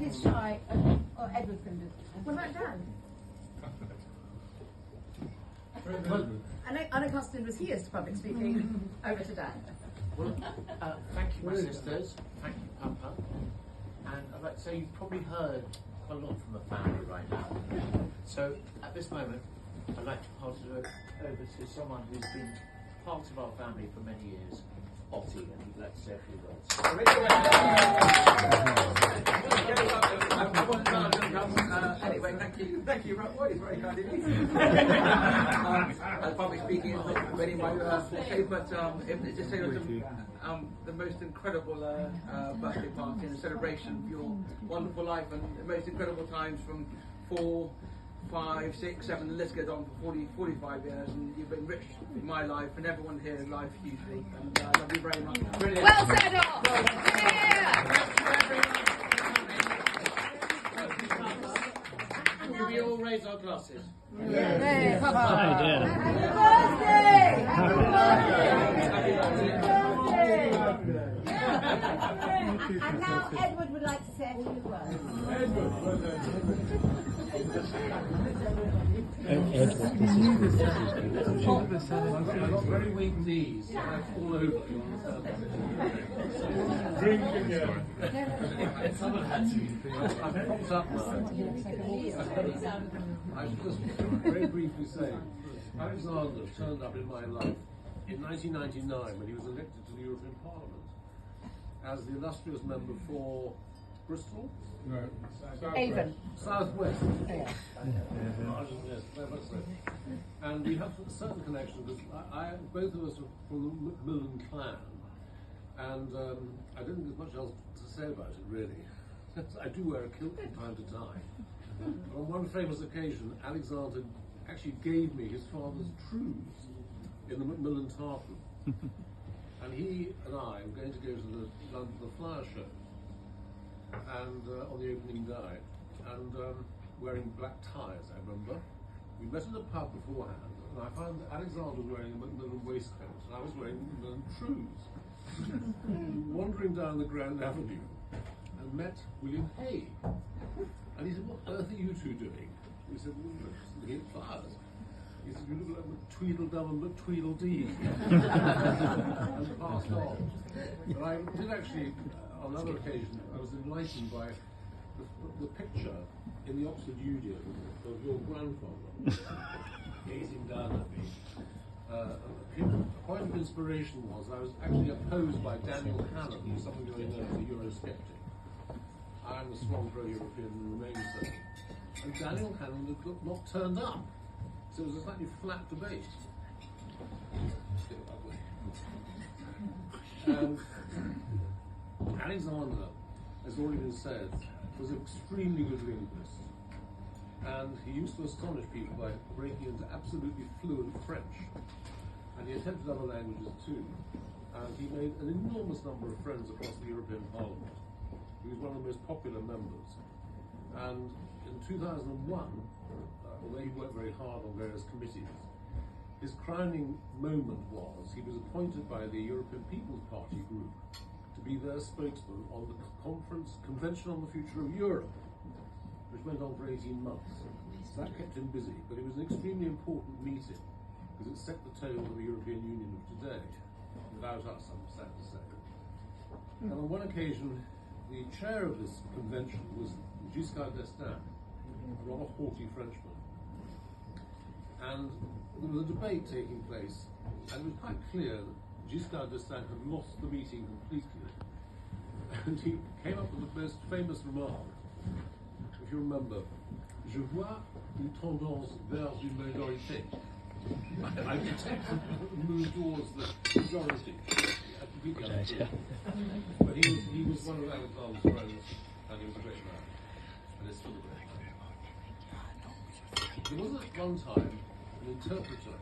he's shy, or Edward can do it. What about Dan? Well, unaccustomed as he is to public speaking, over to Dan. Well, thank you, my sisters. Thank you, Papa. And I'd like to say you've probably heard quite a lot from the family right now. So at this moment, I'd like to pass it over to someone who's been part of our family for many years, Ottie, and he'd like to say a few words. Anyway, thank you, Rob. It's very kind of you. Public speaking is not really my forte, but it's just the most incredible birthday party and celebration of your wonderful life and the most incredible times from 4, 5, 6, 7, the list goes on for 45 years, and you've been rich in my life and everyone here in life hugely, and I love you very much. Brilliant. Well said, Ot! Can we all raise our glasses? Hey, Papa! Happy birthday! And now Edward would like to say a few words. I've got very weak knees, so I fall over. Drink again. Someone had to. I've propped up now. I should just very briefly say, Alexander turned up in my life in 1999 when he was elected to the European Parliament as the illustrious member for Bristol? No. Avon. Southwest. Yeah. Yes, very much so. And we have a certain connection because both of us are from the Macmillan clan, and I don't think there's much else to say about it really. I do wear a kilt from time to time. On one famous occasion, Alexander actually gave me his father's truths in the Macmillan tartan. And he and I were going to go to the London Flower Show, and on the opening day, and wearing black ties, I remember. We met at a pub beforehand, and I found Alexander wearing a Macmillan waistcoat, and I was wearing Macmillan trews. Wandering down the Grand Avenue, and met William Hay. And he said, "What on earth are you two doing?" We said, "Well, we're just looking at flowers." He said, "You look like Tweedledum and McTweedledee." And passed on. But I did actually, on another occasion, I was enlightened by the picture in the Oxford Union of your grandfather gazing down at me. A point of inspiration was I was actually opposed by Daniel Hannan, who's someone going known as a Eurosceptic. I'm a strong pro-European and remain so. And Daniel Hannan had not turned up. So it was a slightly flat debate. Alexander, as already been said, was an extremely good linguist. And he used to astonish people by breaking into absolutely fluent French. And he attempted other languages too. And he made an enormous number of friends across the European Parliament. He was one of the most popular members. And in 2001, although he worked very hard on various committees, his crowning moment was he was appointed by the European People's Party group to be their spokesman on the Convention on the Future of Europe, which went on for 18 months. So that kept him busy, but it was an extremely important meeting because it set the tone for the European Union of today, without us, I'm sad to say. And on one occasion, the chair of this convention was Giscard d'Estaing, a rather haughty Frenchman. And there was a debate taking place, and it was quite clear that Giscard d'Estaing had lost the meeting completely. And he came up with the most famous remark, if you remember, "Je vois une tendance vers une majorité." I detect a move towards the majority. But he was one of Alexander's friends, and he was a great man, and is still a great man. There was at one time an interpreter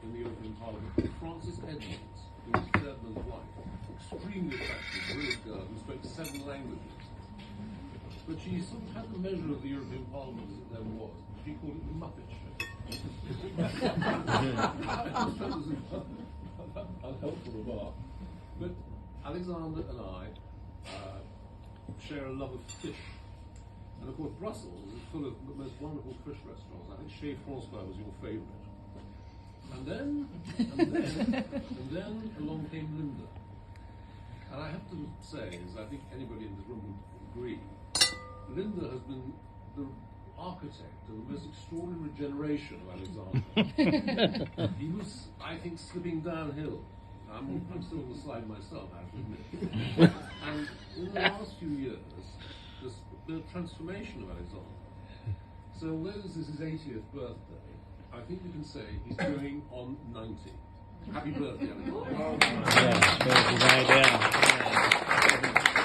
in the European Parliament, Frances Edmonds, who was Ferdinand's wife, extremely attractive, brilliant girl who spoke 7 languages. But she sort of had the measure of the European Parliament as it then was. She called it the Muppet Show. Unhelpful remark. But Alexander and I share a love of fish, And of course, Brussels is full of the most wonderful fish restaurants. I think Chez Francois was your favourite. And then along came Linda. And I have to say, as I think anybody in this room would agree, Linda has been the architect of the most extraordinary regeneration of Alexander. He was, I think, slipping downhill. I'm still on the slide myself, I have to admit. And in the last few years, the transformation of Alexander. So although this is his 80th birthday, I think we can say he's going on 90. Happy birthday, Alexander. Yeah, very good idea. Yeah.